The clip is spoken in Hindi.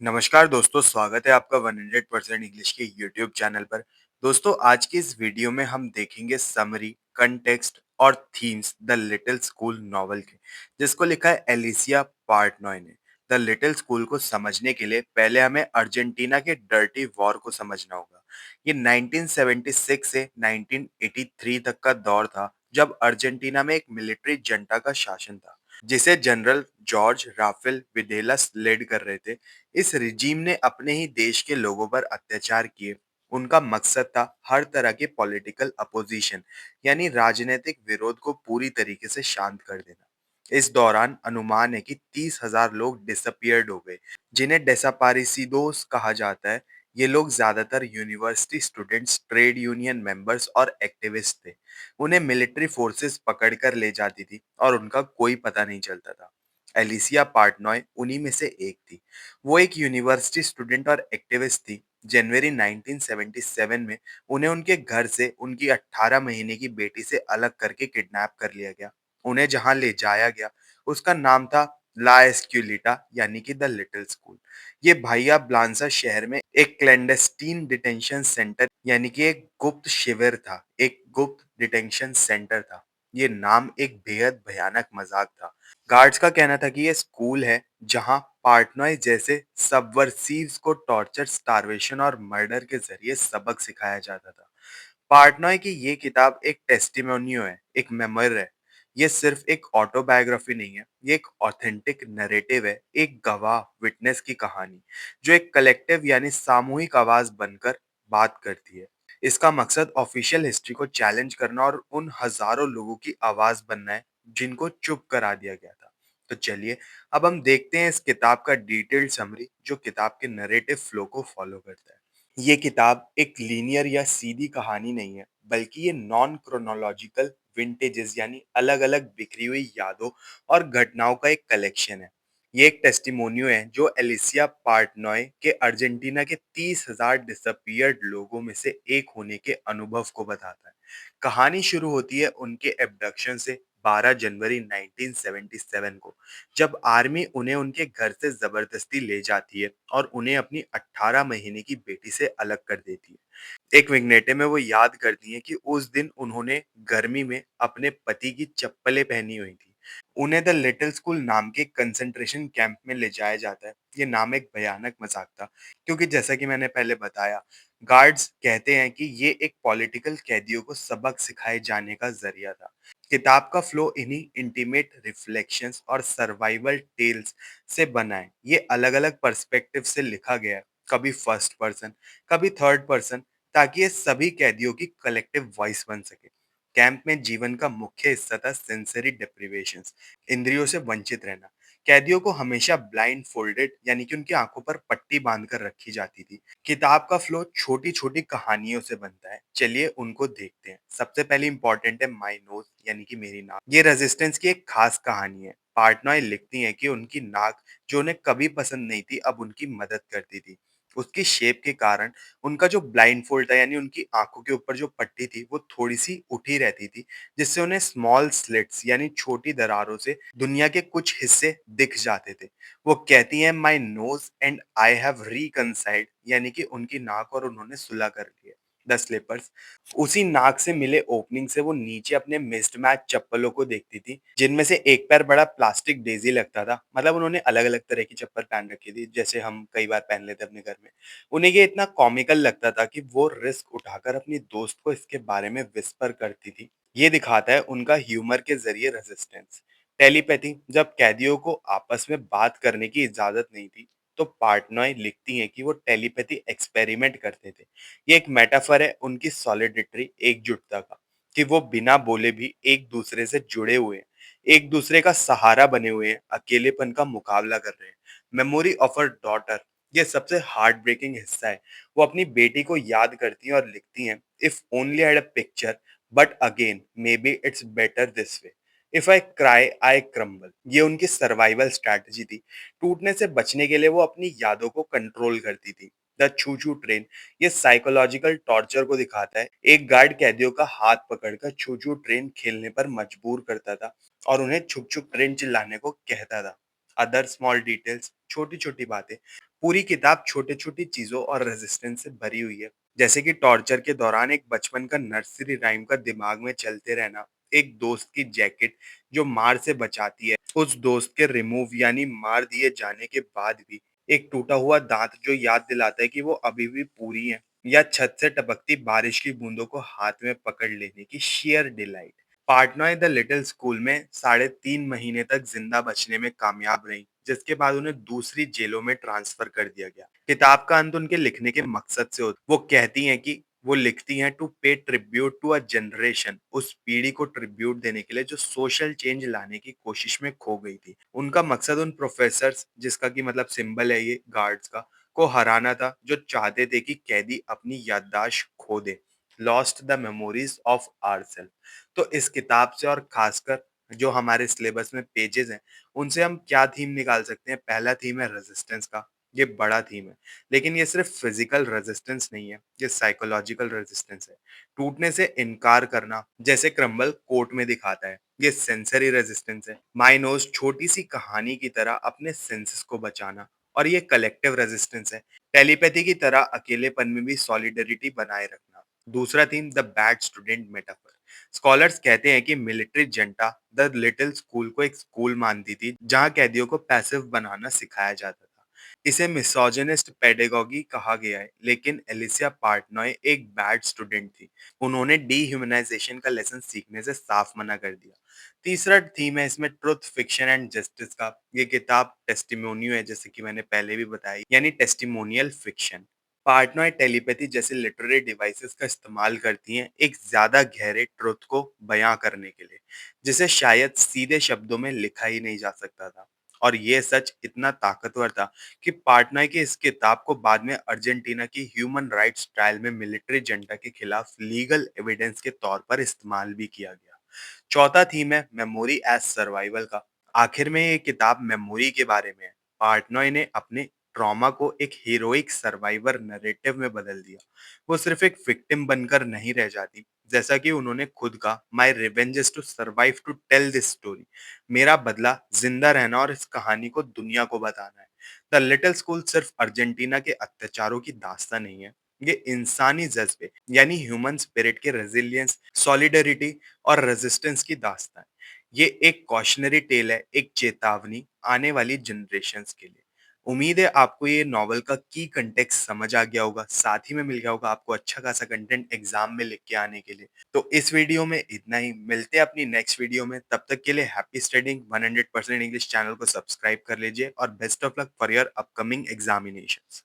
नमस्कार दोस्तों, स्वागत है आपका 100% इंग्लिश के यूट्यूब चैनल पर। दोस्तों, आज की इस वीडियो में हम देखेंगे समरी, कंटेक्स्ट और themes the little school novel के, जिसको लिखा है एलिसिया पार्टनॉय ने। द लिटिल स्कूल को समझने के लिए पहले हमें अर्जेंटीना के डर्टी वॉर को समझना होगा। ये 1976 से 1983 तक का दौर था, जब अर्जेंटीना में एक मिलिट्री जंटा का शासन था, जिसे जनरल जॉर्ज राफेल विडेलस लीड कर रहे थे। इस रिजीम ने अपने ही देश के लोगों पर अत्याचार किए। उनका मकसद था हर तरह के पॉलिटिकल अपोजिशन यानी राजनीतिक विरोध को पूरी तरीके से शांत कर देना। इस दौरान अनुमान है कि 30,000 लोग डिसअपियर्ड हो गए, जिन्हें डेसापारिसिडोस कहा जाता है। ये लोग ज्यादातर university students, trade union members और एक्टिविस्ट थे। उन्हें मिलिट्री फोर्सेस पकड़कर ले जाती थी और उनका कोई पता नहीं चलता था। एलिसिया पार्टनॉय उन्हीं में से एक थी। वो एक यूनिवर्सिटी स्टूडेंट और एक्टिविस्ट थी। जनवरी 1977 में उन्हें उनके घर से उनकी 18 महीने की बेटी से अलग करके किडनैप कर लिया गया। उन्हें जहां ले जाया गया, उसका नाम था ला एस्क्यूलिटा यानी कि द लिटिल स्कूल। ये भाइया ब्लांसा शहर में एक क्लैंडेस्टीन डिटेंशन सेंटर यानी कि एक गुप्त शिविर था, एक गुप्त डिटेंशन सेंटर था। ये नाम एक बेहद भयानक मजाक था। गार्ड्स का कहना था कि ये स्कूल है जहां पार्टनॉय जैसे सबवर्सिव्स को टॉर्चर, स्टारवेशन और मर्डर के जरिए सबक सिखाया जाता था। पार्टनॉय की ये किताब एक टेस्टिमोनियो है, एक मेमोर है। ये सिर्फ एक ऑटोबायोग्राफी नहीं है, ये एक ऑथेंटिक नैरेटिव है, एक गवाह विटनेस की कहानी, जो एक कलेक्टिव यानी सामूहिक आवाज बनकर बात करती है। इसका मकसद ऑफिशियल हिस्ट्री को चैलेंज करना और उन हजारों लोगों की आवाज बनना है जिनको चुप करा दिया गया था। तो चलिए, अब हम देखते हैं इस किताब का डिटेल्ड समरी, जो किताब के नैरेटिव फ्लो को फॉलो करता है। ये किताब एक लीनियर या सीधी कहानी नहीं है, बल्कि ये नॉन क्रोनोलॉजिकल विंटेजेस यानी अलग अलग बिखरी हुई यादों और घटनाओं का एक कलेक्शन है। ये एक टेस्टिमोनियो है जो एलिसिया पार्टनॉय के अर्जेंटीना के 30,000 डिसअपियर्ड लोगों में से एक होने के अनुभव को बताता है। कहानी शुरू होती है उनके एब्डक्शन से 12 जनवरी 1977 को, जब आर्मी उन्हें उनके घर से जबरदस्ती ले जाती है और उन्हें अपनी 18 महीने की बेटी से अलग कर देती है। एक विग्नेटे में वो याद करती हैं कि उस दिन उन्होंने गर्मी में अपने पति की चप्पलें पहनी हुई थी। उन्हें द लिटिल स्कूल नाम के कंसंट्रेशन कैंप में ले जाया जाता है। ये नाम एक भयानक मजाक था, क्योंकि जैसा कि मैंने पहले बताया, गार्ड्स कहते हैं कि ये एक पॉलिटिकल कैदियों को सबक सिखाए जाने का जरिया था। किताब का फ्लो इन्हीं इंटीमेट रिफ्लेक्शंस और सर्वाइवल टेल्स से बना है। ये अलग अलग पर्सपेक्टिव से लिखा गया है, कभी फर्स्ट पर्सन, कभी थर्ड पर्सन, ताकि ये सभी कैदियों की कलेक्टिव वॉइस बन सके। कैंप में जीवन का मुख्य हिस्सा था सेंसरी डिप्रिवेशन, इंद्रियों से वंचित रहना। कैदियों को हमेशा ब्लाइंड फोल्डेड यानी कि उनकी आंखों पर पट्टी बांधकर रखी जाती थी। किताब का फ्लो छोटी छोटी कहानियों से बनता है। चलिए उनको देखते हैं। सबसे पहले इंपॉर्टेंट है माई नोज यानी कि मेरी नाक। ये रेजिस्टेंस की एक खास कहानी है। पार्टनॉय लिखती हैं कि उनकी नाक, जो उन्हें कभी पसंद नहीं थी, अब उनकी मदद करती थी। उसकी शेप के कारण उनका जो ब्लाइंड फोल्ड था यानी उनकी आंखों के ऊपर जो पट्टी थी वो थोड़ी सी उठी रहती थी, जिससे उन्हें स्मॉल स्लिट्स यानी छोटी दरारों से दुनिया के कुछ हिस्से दिख जाते थे। वो कहती हैं my nose and I have reconciled यानी कि उनकी नाक और उन्होंने सुलह कर लिया। द स्लीपर्स, उसी नाक से मिले ओपनिंग से वो नीचे अपने मिस्टमैच चप्पलों को देखती थी, जिनमें से एक पैर बड़ा प्लास्टिक डेजी लगता था। मतलब उन्होंने अलग अलग तरह की चप्पल पहन रखी थी, जैसे हम कई बार पहन लेते अपने घर में। उन्हें ये इतना कॉमिकल लगता था कि वो रिस्क उठाकर अपनी दोस्त को इसके बारे में विस्पर करती थी। ये दिखाता है उनका ह्यूमर के जरिए रेजिस्टेंस। टेलीपैथी, जब कैदियों को आपस में बात करने की इजाजत नहीं थी, तो पार्टनॉय लिखती हैं कि वो टेलीपैथी एक्सपेरिमेंट करते थे। ये एक मेटाफर है उनकी सॉलिडिटरी एकजुटता का, कि वो बिना बोले भी एक दूसरे से जुड़े हुए हैं, एक दूसरे का सहारा बने हुए हैं, अकेलेपन का मुकाबला कर रहे हैं। मेमोरी ऑफ अ डॉटर, ये सबसे हार्ट ब्रेकिंग हिस्सा है। वो अपनी बेटी को याद करती हैं और लिखती हैं, if only I had a picture, but again may be it's better this way. If I cry I crumble. ये उनकी सर्वाइवल स्ट्रैटेजी थी। टूटने से बचने के लिए वो अपनी यादों को कंट्रोल करती थी। द छू छू ट्रेन, ये साइकोलॉजिकल टॉर्चर को दिखाता है। एक गार्ड कैदियों का हाथ पकड़कर छू छू ट्रेन खेलने पर मजबूर करता था और उन्हें छुक छुक ट्रेन चिल्लाने को कहता था। अदर स्मॉल डिटेल्स, छोटी छोटी बातें, पूरी किताब छोटी-छोटी चीज़ों और रेजिस्टेंस से भरी हुई है। जैसे कि टॉर्चर के दौरान एक बचपन का नर्सरी राइम का दिमाग में चलते रहना, एक दोस्त की जैकेट जो मार से बचाती है, उस दोस्त के रिमूव यानी मार दिए जाने के बाद भी एक टूटा हुआ दाँत जो याद दिलाता है कि वो अभी भी पूरी है, या छत से टपकती बारिश की बूंदों को हाथ में पकड़ लेने की share delight. Partner the little school में 3.5 महीने तक जिंदा बचने में कामयाब रही, जिसके बाद उन्हें दूसरी जेलों में ट्रांसफर कर दिया गया। किताब का अंत उनके लिखने के मकसद से होता, वो कहती हैं कि वो लिखती हैं टू पे ट्रिब्यूट टू अ जनरेशन, उस पीढ़ी को ट्रिब्यूट देने के लिए जो सोशल चेंज लाने की कोशिश में खो गई थी। उनका मकसद उन प्रोफेसर्स, जिसका की मतलब सिंबल है ये गार्ड्स का, को हराना था, जो चाहते थे कि कैदी अपनी याददाश्त खो दे, lost the memories of our. तो इस किताब से और खासकर जो हमारे सिलेबस में पेजेस हैं, उनसे हम क्या थीम निकाल सकते हैं? पहला थीम है रेजिस्टेंस का, ये बड़ा थीम है। लेकिन ये सिर्फ फिजिकल रेजिस्टेंस नहीं है, ये साइकोलॉजिकल रेजिस्टेंस है। टूटने से इनकार करना, जैसे क्रम्बल कोर्ट में दिखाता है, ये सेंसरी रेजिस्टेंस है। माइनोज छोटी सी कहानी की तरह अपने सेंसेस को बचाना, और ये कलेक्टिव रेजिस्टेंस है, टेलीपैथी की तरह अकेलेपन में भी सॉलिडरिटी बनाए रखना। दूसरा theme the bad student metaphor. Scholars कहते हैं कि मिलिट्री जंटा द लिटिल स्कूल को एक स्कूल मानती थी जहां कैदियों को पैसिव बनाना सिखाया जाता था। इसे मिसोजिनिस्ट पेडागॉजी कहा गया है, लेकिन एलिसिया पार्टनॉय एक बैड स्टूडेंट थी। उन्होंने डीह्यूमनाइजेशन का लेसन सीखने से साफ मना कर दिया। तीसरा थीम है इसमें ट्रुथ, फिक्शन एंड जस्टिस का। ये किताब टेस्टिमोनियो है, जैसे कि मैंने पहले भी बताया, यानी टेस्टिमोनियल फिक्शन। पार्टनर टेलीपैथी जैसे लिटरेरी डिवाइसेस का इस्तेमाल करती हैं एक ज्यादा गहरे ट्रुथ को बयां करने के लिए, जिसे शायद सीधे शब्दों में लिखा ही नहीं जा सकता था। और ये सच इतना ताकतवर था कि पार्टनर की इस किताब को बाद में अर्जेंटीना की ह्यूमन राइट्स ट्रायल में मिलिट्री जंटा के खिलाफ लीगल एविडेंस के तौर पर इस्तेमाल भी किया गया। चौथा थीम है मेमोरी एज सर्वाइवल का। आखिर में ये किताब मेमोरी के बारे में है। पार्टनॉय ने अपने ट्रॉमा को एक हीरोइक सर्वाइवर नैरेटिव में बदल दिया। वो सिर्फ एक विक्टिम बनकर नहीं रह जाती। जैसा कि उन्होंने खुद कहा, my revenge is to survive to tell this story. मेरा बदला जिंदा रहना और इस कहानी को दुनिया को बताना है। द लिटिल स्कूल सिर्फ अर्जेंटीना के अत्याचारों की दास्तान नहीं है, ये इंसानी जज्बे यानी ह्यूमन स्पिरिट के रेजिलियंस, सॉलिडरिटी और रेजिस्टेंस की दास्तान। ये एक कॉशनरी टेल है, एक चेतावनी आने वाली जनरेशंस के लिए। उम्मीद है आपको ये नॉवल का की कंटेक्स्ट समझ आ गया होगा, साथ ही में मिल गया होगा आपको अच्छा खासा कंटेंट एग्जाम में लिख के आने के लिए। तो इस वीडियो में इतना ही, मिलते हैं अपनी नेक्स्ट वीडियो में। तब तक के लिए हैप्पी स्टडिंग। 100% इंग्लिश चैनल को सब्सक्राइब कर लीजिए और best of luck for your upcoming examinations.